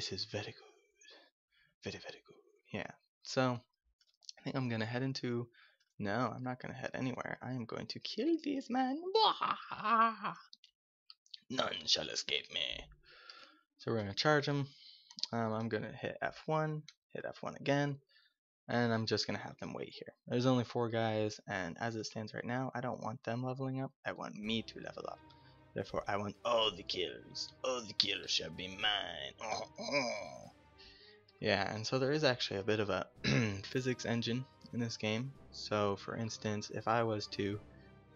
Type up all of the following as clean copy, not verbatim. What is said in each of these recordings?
This is very good. Very, very good. Yeah. So I think I'm gonna head into. No, I'm not gonna head anywhere. I am going to kill these men. None shall escape me. So we're gonna charge them. I'm gonna hit F1, hit F1 again, and I'm just gonna have them wait here. There's only 4 guys, and as it stands right now, I don't want them leveling up. I want me to level up. Therefore, I want all the kills. All the kills shall be mine. Yeah, and so there is actually a bit of a physics engine in this game. So, for instance, if I was to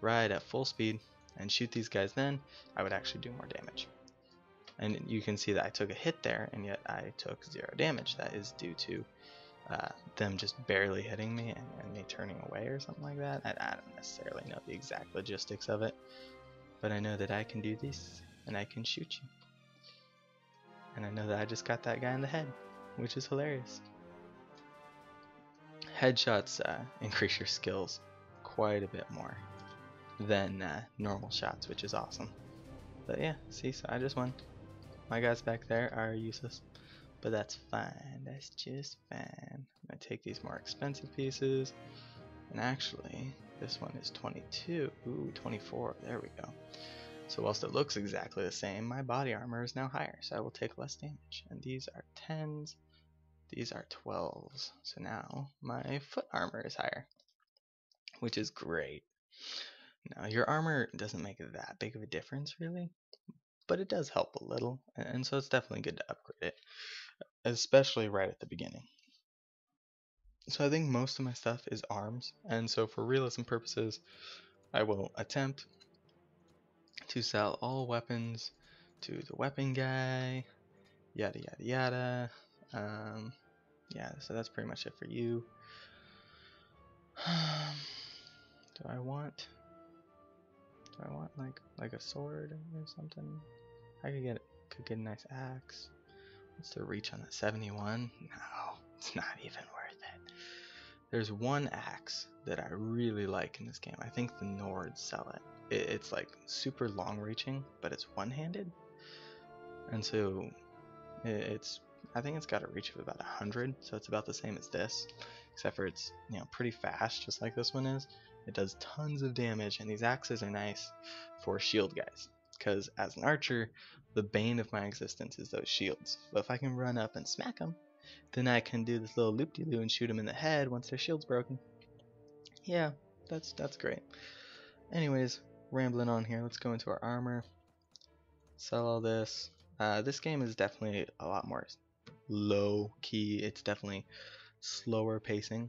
ride at full speed and shoot these guys then, I would actually do more damage. And you can see that I took a hit there, and yet I took 0 damage. That is due to them just barely hitting me and me turning away or something like that. I don't necessarily know the exact logistics of it, but I know that I can do this, and I can shoot you. And I know that I just got that guy in the head, which is hilarious. Headshots increase your skills quite a bit more than normal shots, which is awesome. But yeah, see, so I just won. My guys back there are useless, but that's fine. That's just fine. I'm gonna take these more expensive pieces, and actually, this one is 22. Ooh, 24. There we go. So whilst it looks exactly the same, my body armor is now higher, so I will take less damage. And these are 10s. These are 12s. So now my foot armor is higher, which is great. Now your armor doesn't make that big of a difference really, but it does help a little, and so it's definitely good to upgrade it, especially right at the beginning. So I think most of my stuff is arms, and so for realism purposes, I will attempt to sell all weapons to the weapon guy, yada yada yada. Yeah, so that's pretty much it for you. Do I want like a sword or something? I could get a nice axe. What's the reach on that? 71? No, it's not even worth it. There's one axe that I really like in this game. I think the Nords sell it. It's like super long reaching, but it's one-handed, and so I think it's got a reach of about 100, so it's about the same as this, except for it's pretty fast, just like this one is. It does tons of damage, and these axes are nice for shield guys, because as an archer, the bane of my existence is those shields. But if I can run up and smack them, then I can do this little loop-de-loo and shoot them in the head once their shield's broken. Yeah, that's great. Anyways, rambling on here, let's go into our armor. Sell all this. This game is definitely a lot more low key. It's definitely slower pacing,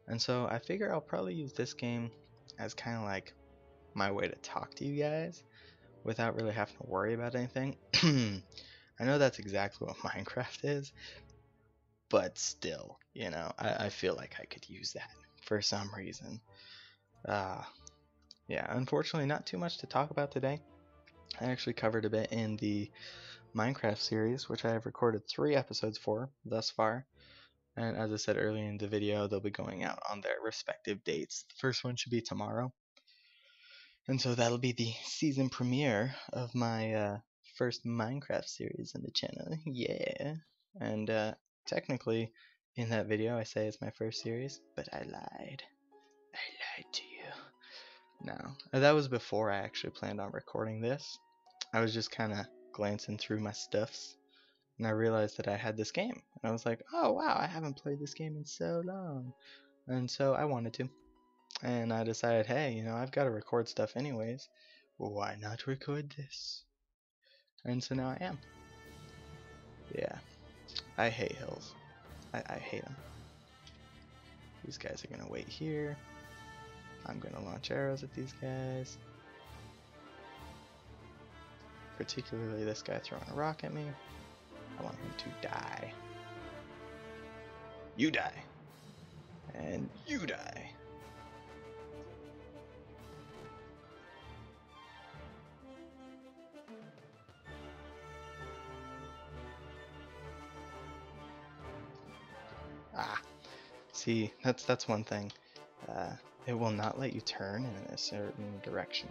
and so I figure I'll probably use this game as kind of like my way to talk to you guys without really having to worry about anything. I know that's exactly what Minecraft is, but still, I feel like I could use that for some reason. Yeah, unfortunately not too much to talk about today. I actually covered a bit in the Minecraft series, which I have recorded 3 episodes for thus far, and as I said earlier in the video, they'll be going out on their respective dates. The first one should be tomorrow, and so that'll be the season premiere of my first Minecraft series on the channel. Yeah, and technically in that video I say it's my first series, but I lied to you. No, that was before I actually planned on recording this. I was just kind of glancing through my stuffs, and I realized that I had this game, and I was like, oh wow, I haven't played this game in so long, and so I wanted to, and I decided, hey, I've got to record stuff anyways, why not record this? And so now I am. Yeah, I hate hills. I hate them. These guys are gonna wait here. I'm gonna launch arrows at these guys, particularly this guy throwing a rock at me. I want him to die. You die. And you die. See, that's one thing. It will not let you turn in a certain direction,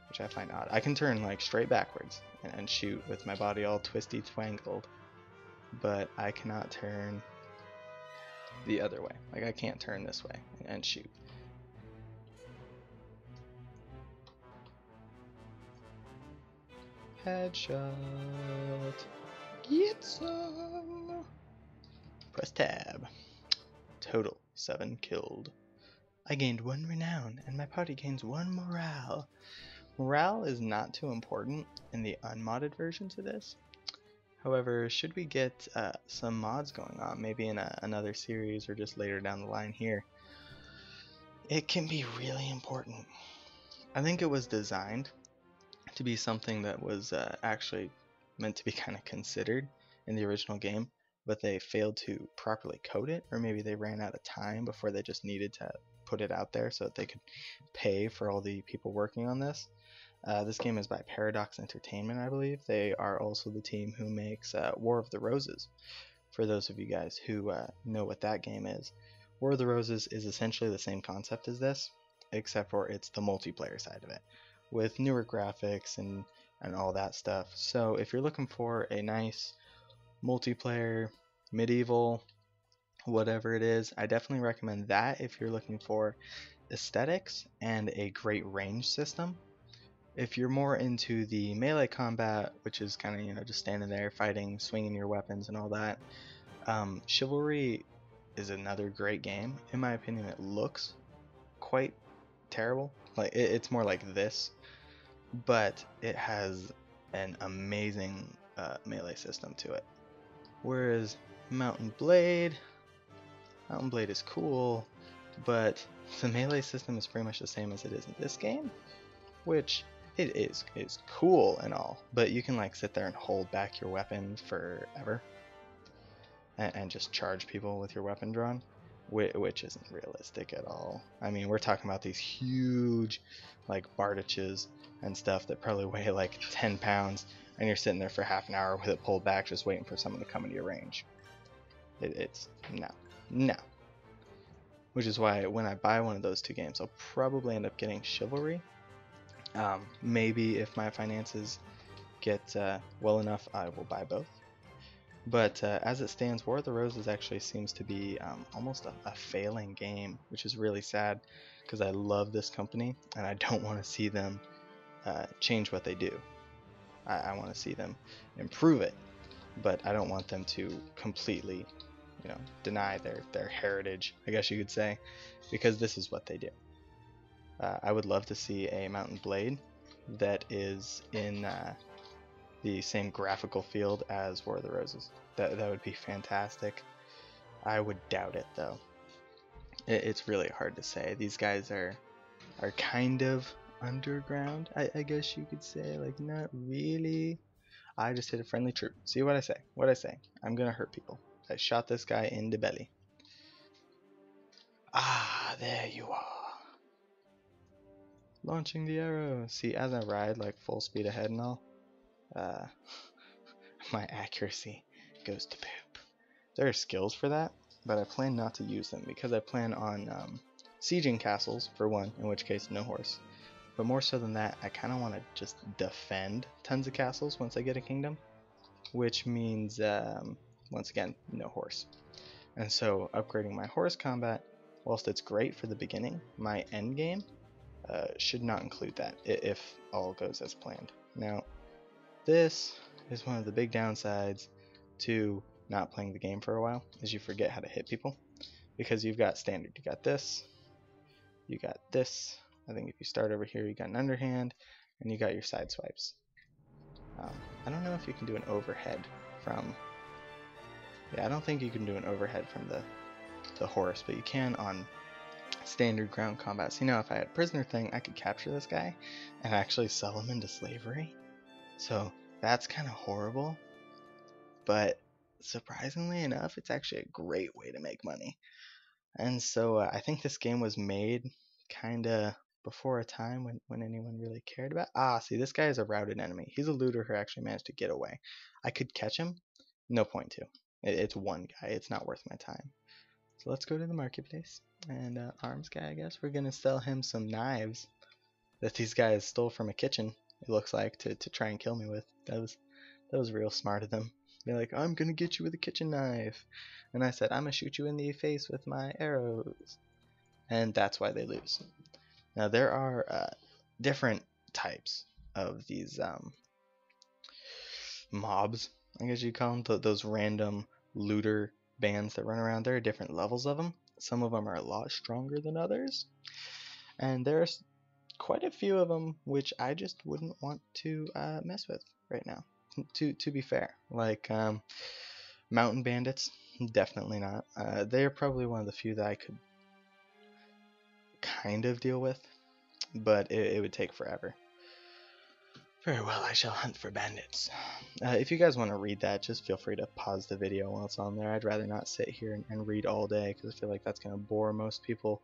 which I find odd. I can turn like straight backwards and shoot with my body all twisty twangled, but I cannot turn the other way. Like, I can't turn this way and shoot. Headshot. Get some. Press tab. Total 7 killed. I gained 1 renown, and my party gains 1 morale. Morale is not too important in the unmodded versions of this. However, should we get some mods going on, maybe in another series or just later down the line here, it can be really important. I think it was designed to be something that was actually meant to be kind of considered in the original game, but they failed to properly code it, or maybe they ran out of time before they just needed to put it out there so that they could pay for all the people working on this. This game is by Paradox Entertainment, I believe. They are also the team who makes War of the Roses. For those of you guys who know what that game is, War of the Roses is essentially the same concept as this, except for it's the multiplayer side of it, with newer graphics and all that stuff. So if you're looking for a nice multiplayer, medieval, whatever it is, I definitely recommend that if you're looking for aesthetics and a great range system. If you're more into the melee combat, which is kind of, you know, just standing there fighting, swinging your weapons and all that, Chivalry is another great game. In my opinion, it looks quite terrible. Like, it's more like this, but it has an amazing melee system to it. Whereas Mount&Blade is cool, but the melee system is pretty much the same as it is in this game, which it is cool and all, but you can like sit there and hold back your weapon forever and just charge people with your weapon drawn, which isn't realistic at all. I mean, we're talking about these huge like Bardiches and stuff that probably weigh like 10 pounds, and you're sitting there for half an hour with it pulled back just waiting for someone to come into your range. It's no. Which is why when I buy one of those two games, I'll probably end up getting Chivalry. Maybe if my finances get well enough, I will buy both. But as it stands, War of the Roses actually seems to be almost a failing game, which is really sad because I love this company and I don't want to see them change what they do. I want to see them improve it, but I don't want them to completely, you know, deny their heritage, I guess you could say, because this is what they do. I would love to see a Mount&Blade that is in the same graphical field as War of the Roses. That would be fantastic. I would doubt it though. It's really hard to say. These guys are kind of underground, I guess you could say. Like, not really. I just hit a friendly troop. See what I say? What I say? I'm gonna hurt people. I shot this guy in the belly. Ah, there you are. Launching the arrow. See, as I ride like full speed ahead and all, my accuracy goes to poop. There are skills for that, but I plan not to use them because I plan on sieging castles, for one, in which case no horse. But more so than that, I kind of want to just defend tons of castles once I get a kingdom, which means, once again, no horse. And so upgrading my horse combat, whilst it's great for the beginning, my end game should not include that if all goes as planned. Now, this is one of the big downsides to not playing the game for a while, is you forget how to hit people, because you've got standard. You got this, you got this. I think if you start over here, you got an underhand, and you got your side swipes. I don't know if you can do an overhead from. Yeah, I don't think you can do an overhead from the horse, but you can on standard ground combat. See, now if I had a prisoner thing, I could capture this guy and actually sell him into slavery. So that's kind of horrible, but surprisingly enough, it's actually a great way to make money. And so I think this game was made kind of before a time when anyone really cared about. See, this guy is a routed enemy. He's a looter who actually managed to get away. I could catch him. No point to. It's one guy. It's not worth my time. So let's go to the marketplace. And arms guy, I guess. We're going to sell him some knives that these guys stole from a kitchen, it looks like, to try and kill me with. That was real smart of them. Be like, I'm gonna get you with a kitchen knife. And I said, I'm gonna shoot you in the face with my arrows. And that's why they lose. Now there are different types of these mobs, I guess you call them, those random looter bands that run around. There are different levels of them. Some of them are a lot stronger than others. And there's quite a few of them which I just wouldn't want to mess with right now. To be fair, like mountain bandits, definitely not. They're probably one of the few that I could kind of deal with, but it would take forever. Very well, I shall hunt for bandits. If you guys want to read that, just feel free to pause the video while it's on there. I'd rather not sit here and read all day because I feel like that's going to bore most people.